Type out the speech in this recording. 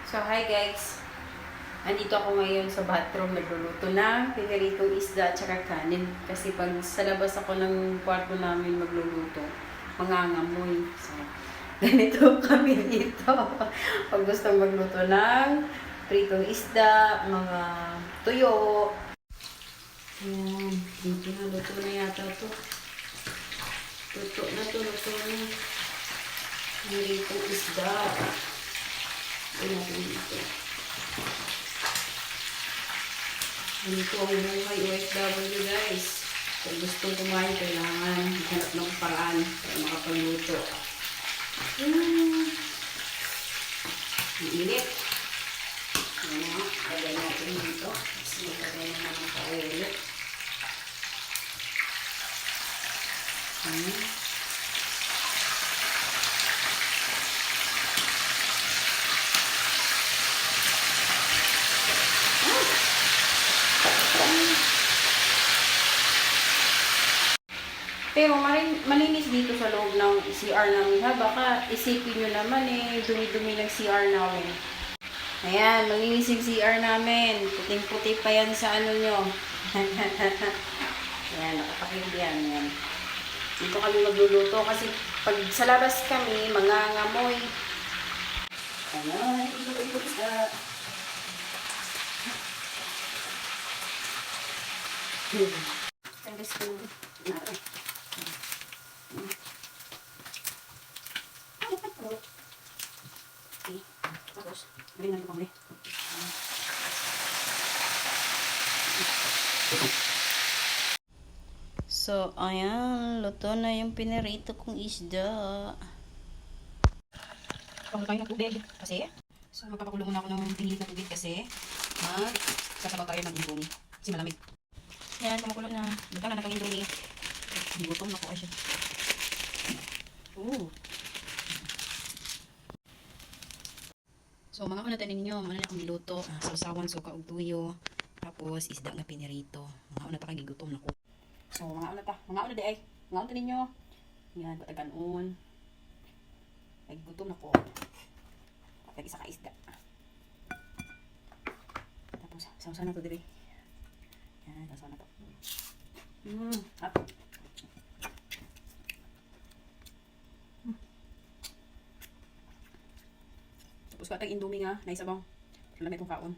So, hi guys. Andito ako ngayon sa bathroom, nagluluto ng piniritong isda at saka kanin. Kasi pag sa labas ako ng kwarto namin magluluto, mangangamoy. So, ganito kami dito. Pag gusto magluto ng pritong isda, mga tuyo. Ayan, dito na, luto na yata to. Luto na to, luto na. Piniritong isda. Ito natin dito. Ganito ang buhay OFW guys. Kung gustong kumain, kailangan hanap ng paraan para makapagluto. Ang init. Ayan na, lagay natin dito. Kasi lagay na naman tayo ulit. Ayan. Pero malinis dito sa loob ng CR namin ha. Baka isipin nyo naman dumi-dumi ng CR namin. Ayan, malinis yung CR namin. Puting-puti pa yan sa ano nyo. Ayan, nakatakip yan. Ayan. Dito kami magluluto kasi pag sa labas kami, mangangamoy. Ayan, ito sa... Tapos, ganyan ito kami. So, ayan. Luto na yung pinirito kong isda. Pakulo tayo ng tubig. Kasi, so magpapakulo muna ako ng pinilit na tubig kasi magsasabaw tayo ng indomie. Kasi malamig. Yan, kumukulo na. Buta na nakang-indomie. Gutom na po ay siya. Ooh. So, mga natin ninyo, ano na akong niluto. Sausawan, suka, ug tuyo. Tapos, isda nga pinirito. Mga una ta kay gigutom na ko. So, mga una ta. Mga una di ay. Mga una ninyo. Yan, pataganon. Ay, gutom na ko. Patag isa ka isda. Tapos, sausaw na to dire. Yan, sausaw na to. Apo. Tapos, katag indomie nga, naisabaw. Wala na itong kaon.